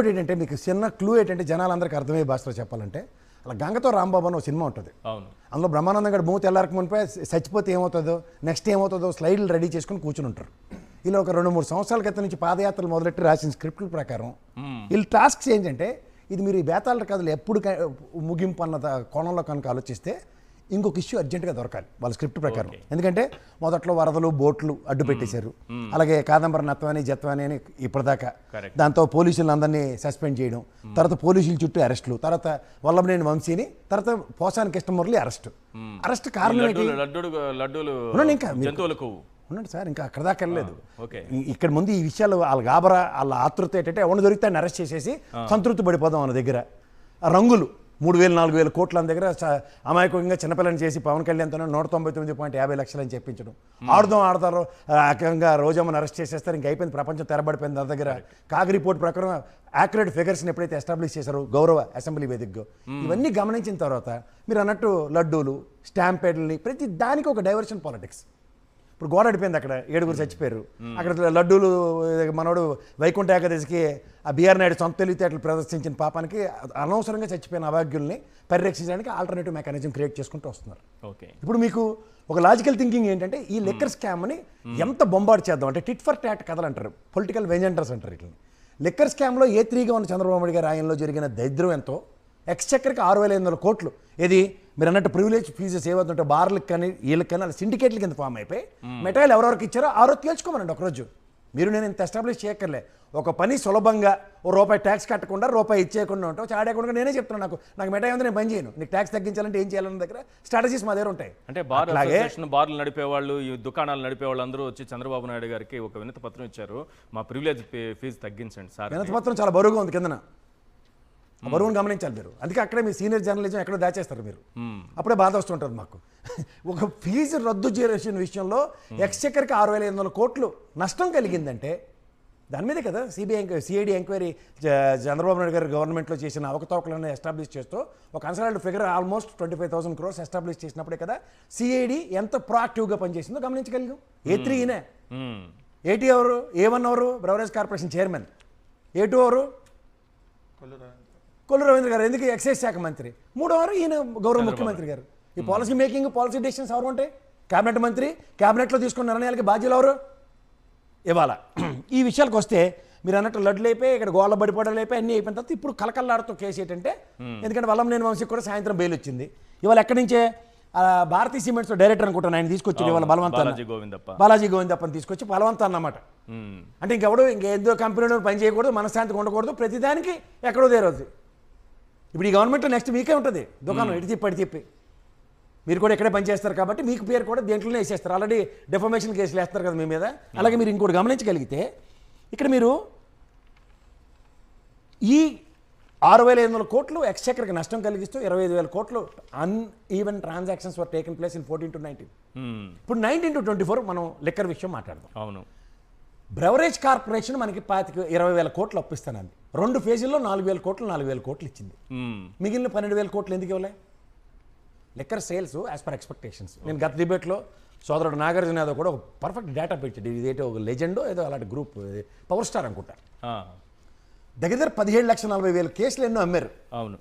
ఏంటంటే మీకు చిన్న క్లూ ఏంటంటే జనాలందరికీ అర్థమయ్యే భాషలో చెప్పాలంటే అలా గంగతో రాంబాబు అని ఒక సినిమా ఉంటుంది. అవును. అందులో బ్రహ్మానందం గారు మూత తెల్లారక మునిపై చచ్చిపోతే ఏమవుతుందో నెక్స్ట్ ఏమవుతుందో స్లైడ్లు రెడీ చేసుకుని కూర్చుని ఉంటారు. ఇలా ఒక 2-3 సంవత్సరాల క్రితం నుంచి పాదయాత్రలు మొదలెట్టి రాసిన స్క్రిప్టుల ప్రకారం వీళ్ళ టాస్క్స్ ఏంటంటే ఇది మీరు ఈ బేతాళ కథలు ఎప్పుడు ముగింపు అన్న కోణంలో కనుక ఆలోచిస్తే ఇంకొక ఇష్యూ అర్జెంటుగా దొరకాలి వాళ్ళ స్క్రిప్ట్ ప్రకారం. ఎందుకంటే మొదట్లో వరదలు బోట్లు అడ్డు పెట్టేశారు, అలాగే కాదంబరి నత్వాని జత్వాని అని ఇప్పటిదాకా, దాంతో పోలీసులు అందరినీ సస్పెండ్ చేయడం, తర్వాత పోలీసుల చుట్టూ అరెస్టులు, తర్వాత వల్లభనేని వంశీని, తర్వాత పోసాని కృష్ణమురళి అరెస్ట్ కారణం ఏంటి? ఇంకా ఉండండి సార్, ఇంకా అక్కడ దాకా వెళ్ళలేదు. ఇక్కడ ముందు ఈ విషయాలు వాళ్ళ గాబరా వాళ్ళ ఆతృత ఏంటంటే ఎవరిని దొరికితే ఆయన అరెస్ట్ చేసేసి సంతృప్తి పడిపోదాం అన్న దగ్గర రంగులు 3,000-4,000 కోట్ల దగ్గర అమాయకంగా చిన్నపిల్లని చేసి పవన్ కళ్యాణ్తో 199.50 లక్షలు అని చెప్పించడం, ఆడతారు ఏకంగా రోజమ్మని అరెస్ట్ చేసేస్తారు, ఇంక అయిపోయింది, ప్రపంచం తెరబడిపోయింది. దాని దగ్గర కాగ్ రిపోర్ట్ ప్రకారం యాక్యురేట్ ఫిగర్స్ని ఎప్పుడైతే ఎస్టాబ్లిష్ చేశారో గౌరవ అసెంబ్లీ వేదికగా, ఇవన్నీ గమనించిన తర్వాత మీరు అన్నట్టు లడ్డూలు స్టాంపేడ్లని ప్రతి దానికి ఒక డైవర్షన్ పాలిటిక్స్. ఇప్పుడు గోడ అడిపోయింది, అక్కడ 7 చచ్చిపోయారు, అక్కడ లడ్డూలు మనోడు వైకుంఠ ఏకాదశికి ఆ బిఆర్ నాయుడు సొంత తెలివితేటలు ప్రదర్శించిన పాపానికి అనవసరంగా చచ్చిపోయిన అభాగ్యుల్ని పరిరక్షించడానికి ఆల్టర్నేటివ్ మెకానిజం క్రియేట్ చేసుకుంటూ వస్తున్నారు. ఇప్పుడు మీకు ఒక లాజికల్ థింకింగ్ ఏంటంటే ఈ లిక్కర్ స్కామ్ని ఎంత బొంబార్డ్ చేద్దాం అంటే టిట్ ఫర్ టాట్ కథలు అంటారు, పొలిటికల్ వెంజెంటర్స్ అంటారు. ఇట్లా లిక్కర్ స్కామ్లో A3గా ఉన్న చంద్రబాబు నాయుడు గారి ఆయనలో జరిగిన దరిద్రం ఎంతో, ఎక్స్చెక్కర్కి 6,500 కోట్లు ఏది మీరు అన్నట్టు ప్రివిలేజ్ ఫీజెస్ ఏవైతుంటే బార్లకు కానీ వీళ్ళకి కానీ అలా సిండికేట్ల కింద ఫామ్ అయిపోయి మెటీరియల్ ఎవరెవరికి ఇచ్చారో ఆ రోజు తేల్చుకోమనండి. ఒకరోజు మీరు నేను ఇంత ఎస్టాబ్లిష్ చేయక్కర్లే, ఒక పని సులభంగా రూపాయి ట్యాక్స్ కట్టకుండా రూపాయి ఇచ్చేయకుండా ఉంటావు చాడేయకుండా నేనే చెప్తున్నాను, నాకు మెటా ఉంది, నేను పని చేయను, నీకు ట్యాక్స్ తగ్గించాలంటే ఏం చేయాలన్న దగ్గర స్ట్రాటజీస్ మా దగ్గర ఉంటాయి. అంటే బార్లు నడిపేవాళ్ళు, ఈ దుకాణాలు నడిపేవాళ్ళు అందరూ వచ్చి చంద్రబాబు నాయుడు గారికి ఒక వినతి పత్రం ఇచ్చారు, మా ప్రివిలేజ్ ఫీజు తగ్గించండి సార్. వినతి పత్రం చాలా బరువుగా ఉంది కిందన, బరువును గమనించాలి మీరు. అందుకే అక్కడే మీ సీనియర్ జర్నలిజం ఎక్కడో దాచేస్తారు మీరు, అప్పుడే బాధ వస్తుంటుంది మాకు. ఒక ఫీజు రద్దు చేసిన విషయంలో ఎక్స్చెక్కర్కి 6,500 కోట్లు నష్టం కలిగిందంటే దాని మీదే కదా సిఐడి ఎంక్వైరీ చంద్రబాబు నాయుడు గారు గవర్నమెంట్లో చేసిన అవకతవకలను ఎస్టాబ్లిష్ చేస్తూ ఒక consultant figure almost 25,000 crores establish చేసినప్పుడే కదా సిఐడి ఎంత ప్రొయాక్టివ్గా పనిచేసిందో గమనించగలిగాం. A3 A2 ఎవరు? A1 ఎవరు? Beverage corporation chairman. A2 ఎవరు? కొల్లు రవీంద్ర గారు, ఎందుకు ఎక్సైజ్ శాఖ మంత్రి. 3వ ఈయన గౌరవ ముఖ్యమంత్రి గారు. ఈ పాలసీ మేకింగ్ పాలసీ డెసిషన్స్ ఎవరు ఉంటాయి? క్యాబినెట్ మంత్రి. క్యాబినెట్లో తీసుకున్న నిర్ణయాలకి బాధ్యులు ఎవరు? ఇవాళ ఈ విషయాలకు వస్తే మీరు అన్నట్టు లడ్లు అయిపోయి ఇక్కడ గోళ్ళ బడిపడలు అయిపోయి అన్నీ అయిపోయిన తర్వాత ఇప్పుడు కలకల్లాడుతూ కేసు ఏంటంటే, ఎందుకంటే వల్లభనేని వంశీకి కూడా సాయంత్రం బెయిల్ వచ్చింది. ఇవాళ ఎక్కడి నుంచే భారతీయ సిమెంట్స్ డైరెక్టర్ అనుకుంటాను ఆయన తీసుకొచ్చి ఇవాళ బాలాజీ గోవిందప్పని తీసుకొచ్చి బలవంతం అన్నమాట. అంటే ఇంకెవడు ఇంకేదో కంపెనీలో పని చేయకూడదు, మనశ్శాంతిగా ఉండకూడదు, ప్రతిదానికి ఎక్కడో దేరవుతుంది. ఇప్పుడు ఈ గవర్నమెంట్లో నెక్స్ట్ మీకే ఉంటుంది దుకాణం, ఇటు చెప్పి మీరు కూడా ఇక్కడే పనిచేస్తారు కాబట్టి మీకు పేరు కూడా దేంట్లోనే వేసేస్తారు. ఆల్రెడీ డెఫమేషన్ కేసులు వేస్తారు కదా మీ మీద. అలాగే మీరు ఇంకోటి గమనించగలిగితే ఇక్కడ మీరు ఈ 6,500 కోట్లు ఎక్స్చెక్కర్కి నష్టం కలిగిస్తూ 25,000 కోట్లు uneven transactions were taken place in 14 to 19. ఇప్పుడు 19 to 24 మనం లిక్కర్ విషయం మాట్లాడదాం. అవును. బ్రెవరేజ్ కార్పొరేషన్ మనకి 20,000 కోట్లు అప్పిస్తానండి. 2 ఫేజుల్లో 4,000 కోట్లు ఇచ్చింది. మిగిలిన 12,000 కోట్లు ఎందుకు ఇవ్వలే? Liquor sales as per expectations. నేను గత డిబేట్లో సోదరుడు నాగార్జున యాదవ్ కూడా ఒక పర్ఫెక్ట్ డేటా పెట్టాడు. ఇదేంటో ఒక లెజెండో ఏదో అలాంటి గ్రూప్ పవర్ స్టార్ అనుకుంటా, దగ్గర 17,40,000 కేసులు ఎన్నో అమ్మారు. అవును.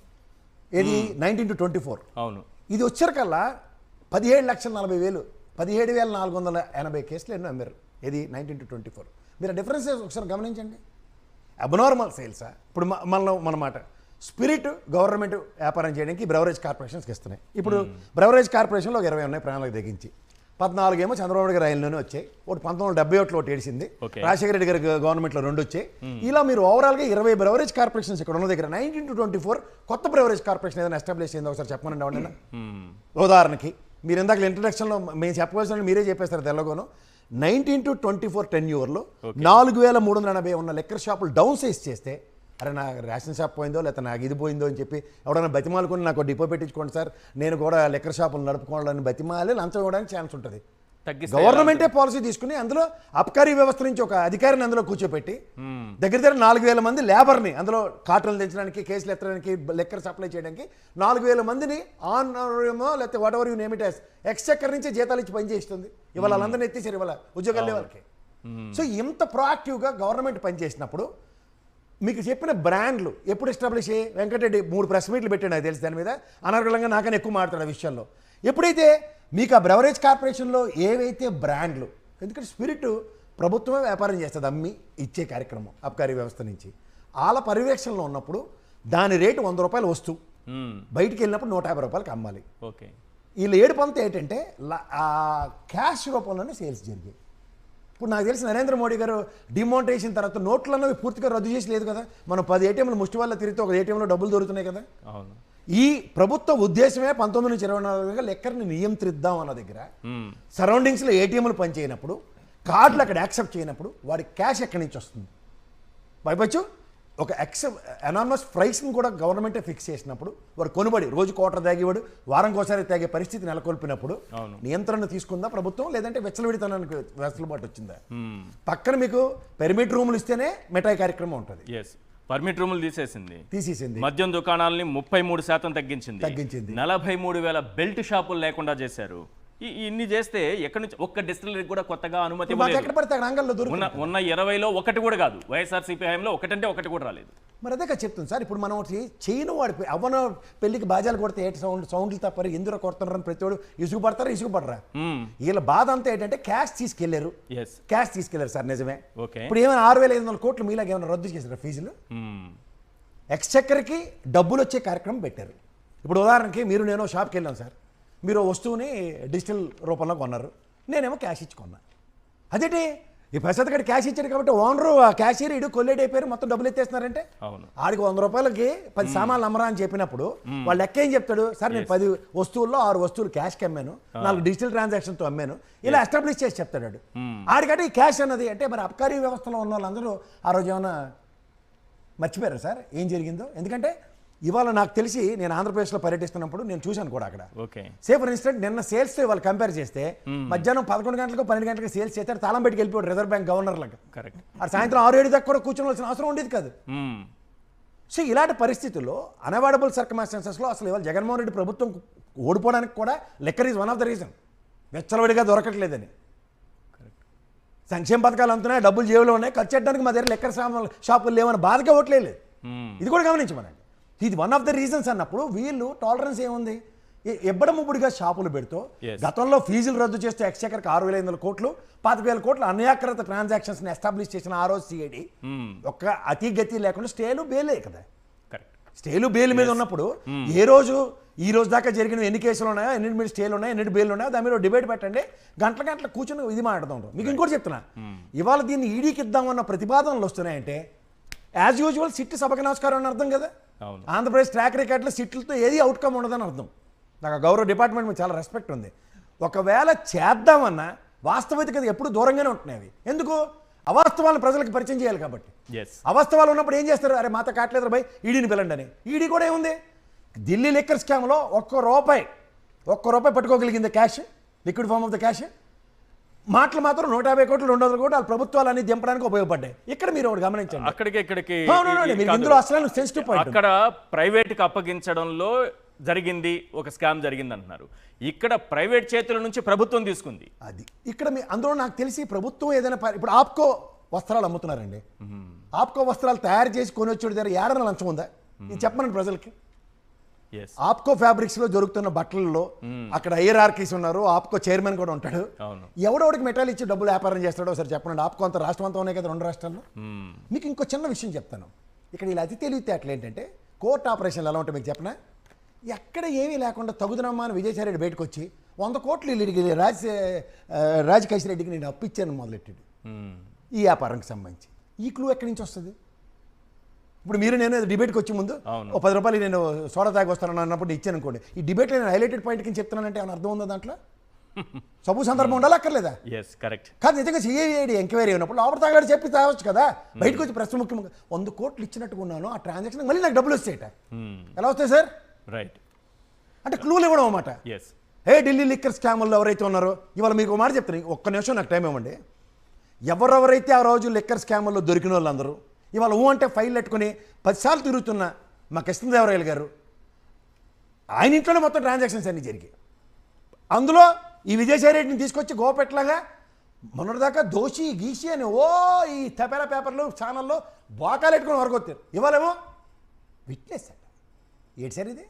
ఏది 19 to 24. అవును. ఇది వచ్చారకల్లా 17,40,000 17,480 కేసులు ఎన్నో అమ్మారు. ఏది 19 to 24. మీరు ఆ డిఫరెన్సెస్ ఒకసారి గమనించండి. అబ్నార్మల్ సేల్సా? ఇప్పుడు మన మాట స్పిరిట్ గవర్నమెంట్ వ్యాపారం చేయడానికి బ్రెవరేజ్ కార్పొరేషన్స్కి ఇస్తున్నాయి. ఇప్పుడు బ్రెవరేజ్ కార్పొరేషన్లో 20 ఉన్నాయి ప్రాణాలకు తెగించి, 14 ఏమో చంద్రబాబు గారి రైల్లోనే వచ్చాయి. ఒకటి 1971లో ఒకటి ఏడిసింది, రాజశేఖర రెడ్డి గారి గవర్నమెంట్లో 2 వచ్చాయి. ఇలా మీరు ఓవరాల్గా 20 బ్రెవరేజ్ కార్పొరేషన్స్ ఇక్కడ ఉన్న దగ్గర 19 to 24 కొత్త బ్రెవరేజ్ కార్పొరేషన్ ఏదైనా ఎస్టాబ్లిష్ అయిందో ఒకసారి చెప్పమనండి ఎవరైనా. ఉదాహరణకి మీరు ఇందాక ఇంట్రడక్షన్లో మేము చెప్పవలసిన మీరే చెప్పేస్తారు తెల్లగోను. 19 to 24 టెన్యూర్లో 4,380 ఉన్న లిక్కర్ షాపులు డౌన్ సైజ్ చేస్తే, అరే నా రేషన్ షాప్ పోయిందో లేకపోతే నాకు ఇది పోయిందో అని చెప్పి ఎవడన్నా బతిమాలుకొని నాకు డిపో పెట్టించుకోండి సార్, నేను కూడా లిక్కర్ షాపులు నడుపుకోవాలని బతిమాలి లంచం ఇవ్వడానికి ఛాన్స్ ఉంటుంది. గవర్నమెంటే పాలసీ తీసుకుని అందులో అబ్కారీ వ్యవస్థ నుంచి ఒక అధికారిని అందులో కూర్చోపెట్టి దగ్గర 4,000 మంది లేబర్ని అందులో కాటన్లు తెచ్చడానికి, కేసులు ఎత్తడానికి, లెక్కర్ సప్లై చేయడానికి 4,000 మందిని ఆనరేమో లేకపోతే whatever you name it as exchequer నుంచి జీతాలు ఇచ్చి పనిచేస్తుంది. ఇవాళ వాళ్ళందరినీ ఎత్తేసారు ఇవాళ ఉద్యోగాలు వాళ్ళకి. సో ఇంత ప్రొయాక్టివ్గా గవర్నమెంట్ పనిచేసినప్పుడు మీకు చెప్పిన బ్రాండ్లు ఎప్పుడు ఎస్టాబ్లిష్ అయ్యి వెంకటరెడ్డి 3 ప్రెస్ మీట్లు పెట్టాడు నాకు తెలిసి దాని మీద అనర్గళంగా నాకని ఎక్కువ మాట్లాడాడు ఆ విషయాల్లో. ఎప్పుడైతే మీకు ఆ బ్రెవరేజ్ కార్పొరేషన్లో ఏవైతే బ్రాండ్లు, ఎందుకంటే స్పిరిట్ ప్రభుత్వమే వ్యాపారం చేస్తుంది అమ్మి ఇచ్చే కార్యక్రమం అబ్కారీ వ్యవస్థ నుంచి, వాళ్ళ పర్యవేక్షణలో ఉన్నప్పుడు దాని రేటు 100 రూపాయలు వస్తూ బయటికి వెళ్ళినప్పుడు 150 రూపాయలకి అమ్మాలి. ఓకే, వీళ్ళు ఏడు పంత ఏంటంటే ఆ క్యాష్ రూపంలోనే సేల్స్ జరిగాయి. ఇప్పుడు నాకు తెలిసి నరేంద్ర మోడీ గారు డిమానిటైజేషన్ తర్వాత నోట్లు అన్నవి పూర్తిగా రద్దు చేసి లేదు కదా. మనం 10 ఏటీఎంలు ముష్టి వల్ల తిరిగితే ఒక ఏటీఎంలో డబ్బులు దొరుకుతున్నాయి కదా. అవును. ఈ ప్రభుత్వ ఉద్దేశమే 19 నుంచి 24 లెక్కర్ని నియంత్రిద్దాం అన్న దగ్గర సరౌండింగ్స్లో ఏటీఎంలు పనిచేయనప్పుడు, కార్డులు అక్కడ యాక్సెప్ట్ చేయనప్పుడు వాడి క్యాష్ ఎక్కడి నుంచి వస్తుంది? పైపచ్చు ఒక అనానమస్ ప్రైస్ని కూడా గవర్నమెంటే ఫిక్స్ చేసినప్పుడు వాడు కొనుబడి రోజు కోటర్ తాగేవాడు వారంకి ఒకసారి తాగే పరిస్థితి నెలకొల్పినప్పుడు నియంత్రణ తీసుకుందా ప్రభుత్వం, లేదంటే వెచ్చలవిడితనానికి వెసులుబాటు వచ్చిందా? పక్కన మీకు పెర్మిట్ రూములు ఇస్తేనే మిఠాయి కార్యక్రమం ఉంటుంది. పర్మిట్ రూములు తీసేసింది. మద్యం దుకాణాలని 33% తగ్గించింది. 43,000 బెల్ట్ షాపులు లేకుండా చేశారు. ఇన్ని చేస్తే ఎక్కడి నుంచి ఒక్క డిస్టిలరీకి కూడా కొత్తగా అనుమతి ఉన్న 20లో ఒకటి కూడా కాదు. వైఎస్ఆర్సీపీ హయాంలో ఒకటంటే ఒకటి కూడా రాలేదు. మరి అదే చెప్తుంది సార్. ఇప్పుడు మనం చేయను వాడి అవ్వన పెళ్లికి బాజాలు కొడితే ఏంటి సౌండ్లు తప్పరు, ఎందుకు కొడుతున్నారని ప్రతి వాడు ఇసుగుపడరా. వీళ్ళ బాధ అంతా ఏంటంటే క్యాష్ తీసుకెళ్లారు సార్. నిజమే. ఇప్పుడు ఏమైనా 6,500 కోట్లు మీలాగా ఏమైనా రద్దు చేశారు ఫీజులు? ఎక్స్చెక్కర్కి డబ్బులు వచ్చే కార్యక్రమం పెట్టారు. ఇప్పుడు ఉదాహరణకి నేను షాప్కి వెళ్ళాను సార్, మీరు వస్తువుని డిజిటల్ రూపంలో కొన్నారు, నేనేమో క్యాష్ ఇచ్చి కొన్నా. అదేంటి ఈ ప్రసాద్ గడి క్యాష్ ఇచ్చాడు కాబట్టి ఓనరు ఆ క్యాషియర్ ఇడు కొల్లేడు అయిపోయారు, మొత్తం డబ్బులు ఎత్తేస్తున్నారంటే ఆడికి 100 రూపాయలకి 10 సామాన్లు అమ్మరా అని చెప్పినప్పుడు వాళ్ళు లెక్క ఏం చెప్తాడు? సార్ నేను 10 వస్తువుల్లో 6 వస్తువులు క్యాష్కి అమ్మాను, 4 డిజిటల్ ట్రాన్సాక్షన్తో అమ్మాను, ఇలా ఎస్టాబ్లిష్ చేసి చెప్తాడు. ఆడికంటే ఈ క్యాష్ అన్నది అంటే మరి అబ్కారీ వ్యవస్థలో ఉన్న వాళ్ళందరూ ఆ రోజు ఏమైనా మర్చిపోయారు సార్ ఏం జరిగిందో? ఎందుకంటే ఇవాళ నాకు తెలిసి నేను ఆంధ్రప్రదేశ్లో పర్యటిస్తున్నప్పుడు నేను చూశాను కూడా అక్కడ. సే ఫర్ ఇన్స్టెంట్ నిన్న సేల్స్తో ఇవాళ కంపేర్ చేస్తే మధ్యాహ్నం 11 గంటలకు 12 గంటలకు సేల్స్ చేస్తే తాళం పెట్టుకు వెళ్ళిపోయాడు రిజర్వ్ బ్యాంక్ గవర్నర్ లాగా. కరెక్ట్. అది సాయంత్రం 6-7 దాకా కూడా కూర్చోవలసిన అవసరం ఉండేది కాదు. సో ఇలాంటి పరిస్థితుల్లో అన్అవాయిడబుల్ సర్కమ్స్టాన్సెస్లో అసలు ఇవాళ జగన్మోహన్ రెడ్డి ప్రభుత్వం ఓడిపోవడానికి కూడా liquor is one of the reason. వెచ్చలవిడిగా దొరకట్లేదని. సంక్షేమ పథకాలు అంతున్నాయి, డబ్బులు జేబులో ఉన్నాయి, ఖర్చు చేయడానికి మా దగ్గర లెక్కర్ షాపులు లేవని బాధగా ఓట్లేదు. ఇది కూడా గమనించమనండి. ఇది వన్ ఆఫ్ ద రీజన్స్ అన్నప్పుడు వీళ్ళు టాలరెన్స్ ఏముంది? ఎబ్బడముబ్బుడిగా షాపులు పెడుతూ గతంలో ఫీజులు రద్దు చేస్తూ ఎక్స్చెక్కర్కి 6,500 కోట్లు 25,000 కోట్లు అన్యాకృత ట్రాన్సాక్షన్స్ని ఎస్టాబ్లిష్ చేసిన ఆ రోజు సిఐడి ఒక్క అతి గతి లేకుండా స్టేలు బెయిలే కదా. స్టేలు బెయిల్ మీద ఉన్నప్పుడు ఏ రోజు ఈ రోజు దాకా జరిగిన ఎన్ని కేసులు ఉన్నాయో, ఎన్ని మీద స్టేలు ఉన్నాయో, ఎన్ని బెయిల్ ఉన్నాయో దాని మీద డిబేట్ పెట్టండి, గంటల కూర్చొని ఇది మాట్లాడుతూ ఉంటాం. మీకు ఇంకోటి చెప్తున్నా, ఇవాళ దీన్ని ఈడీకి ఇద్దామన్న ప్రతిపాదనలు వస్తున్నాయంటే యాజ్ యూజువల్ సిట్ సభకు నమస్కారం అని అర్థం కదా. ఆంధ్రప్రదేశ్ ట్రాక్ రికార్డులో సిట్లతో ఏది అవుట్కమ్ ఉండదని అర్థం. నాకు గౌరవ డిపార్ట్మెంట్ మీద చాలా రెస్పెక్ట్ ఉంది. ఒకవేళ చేద్దామన్నా వాస్తవికత ఎప్పుడు దూరంగానే ఉంటున్నాయి అవి. ఎందుకు? అవాస్తవాలను ప్రజలకు పరిచయం చేయాలి కాబట్టి. అవాస్తవాలు ఉన్నప్పుడు ఏం చేస్తారు? అరే మాత కావట్లేదు బై ఈడీని పిలండి అని. ఈడీ కూడా ఏముంది? ఢిల్లీ లిక్కర్ స్కామ్లో ఒక్క రూపాయి పట్టుకోగలిగింది cash, liquid form of the cash. మాటలు మాత్రం 150 కోట్లు 200 కోట్లు వాళ్ళ ప్రభుత్వాలన్నీ దింపడానికి ఉపయోగపడ్డాయి. ఇక్కడ మీరు ఒకటి గమనించండి. ఇక్కడికి ఇందులో అసలు సెన్సిటివ్ పాయింట్ అక్కడ ప్రైవేట్కి అప్పగించడంలో జరిగింది, ఒక స్కామ్ జరిగింది అంటున్నారు. ఇక్కడ ప్రైవేట్ చేతుల నుంచి ప్రభుత్వం తీసుకుంది. అది ఇక్కడ అందులో నాకు తెలిసి ప్రభుత్వం ఏదైనా ఇప్పుడు ఆప్కో వస్త్రాలు అమ్ముతున్నారండి. ఆప్కో వస్త్రాలు తయారు చేసి కొని వచ్చేది దగ్గర ఏడన లంచం ఉందా? ఇది చెప్పమనండి ప్రజలకి. ఆప్కో ఫ్యాబ్రిక్స్ లో దొరుకుతున్న బట్టలలో అక్కడ ఐఆర్ఆర్కీస్ ఉన్నారు, ఆప్కో చైర్మన్ కూడా ఉంటాడు. ఎవడోడికి మెటాల్ ఇచ్చి డబ్బులు వ్యాపారం చేస్తాడో ఒకసారి చెప్పండి. ఆప్కో అంత రాష్ట్రం అంతా ఉన్నాయి కదా 2 రాష్ట్రాల్లో. మీకు ఇంకో చిన్న విషయం చెప్తాను. ఇక్కడ ఇలా అతి తెలివితేటలు ఏంటంటే కోర్టు ఆపరేషన్లు ఎలా ఉంటాయి మీకు చెప్పనా? ఎక్కడ ఏమీ లేకుండా తగుదనమ్మా అని విజయసాయి రెడ్డి బయటకు వచ్చి 100 కోట్లు వీళ్ళకి రాజకేశ్వర రెడ్డికి నేను అప్పిచ్చాను మొదలెట్టాడు ఈ వ్యాపారానికి సంబంధించి. ఈ క్లూ ఎక్కడి నుంచి వస్తుంది? ఇప్పుడు మీరు నేను డిబేట్కి వచ్చే ముందు 10 రూపాయలు నేను సోడా తాగి వస్తాను అన్నప్పుడు ఇచ్చాను అనుకోండి. ఈ డిబేట్లో నేను హైలైటెడ్ పాయింట్ కింద చెప్తున్నానంటే ఏమైనా అర్థం ఉందా? దాంట్లో సబు సందర్భం ఉండాలి అక్కర్లేదా? కాదు, నిజంగా సిఐడి ఎంక్వైరీ అయినప్పుడు లోపల తాగడానికి చెప్పి తాగొచ్చు కదా. బయటకు వచ్చి ప్రశ్న ముఖ్యంగా 100 కోట్లు ఇచ్చినట్టుగా ఉన్నాను, ఆ ట్రాన్సాక్షన్ మళ్ళీ నాకు డబ్బులు వస్తాయట. ఎలా వస్తాయి సార్? రైట్ అంటే క్లూలు ఇవ్వడం అన్నమాట. ఢిల్లీ లిక్కర్ స్కామ్లో ఎవరైతే ఉన్నారో ఇవాళ మీకు మాట చెప్తాను, ఒక్క నిమిషం నాకు టైం ఇవ్వండి. ఎవరెవరైతే ఆ రోజు లిక్కర్ స్కామ్లో దొరికిన వాళ్ళందరూ ఇవాళ అంటే ఫైల్ పెట్టుకుని 10 సార్లు తిరుగుతున్న మా కృష్ణదేవరాయలు గారు ఆయన ఇంట్లోనే మొత్తం ట్రాన్సాక్షన్స్ అన్నీ జరిగాయి. అందులో ఈ విజయసాయి రెడ్డిని తీసుకొచ్చి గోపెట్లాగా మొన్నటిదాకా దోషి గీసి అని ఈ తపేరా పేపర్లు ఛానల్లో బోకాలు పెట్టుకుని వరకు వచ్చారు. ఇవాళేమో విట్నెస్ అంట. ఏంటి సార్ ఇది?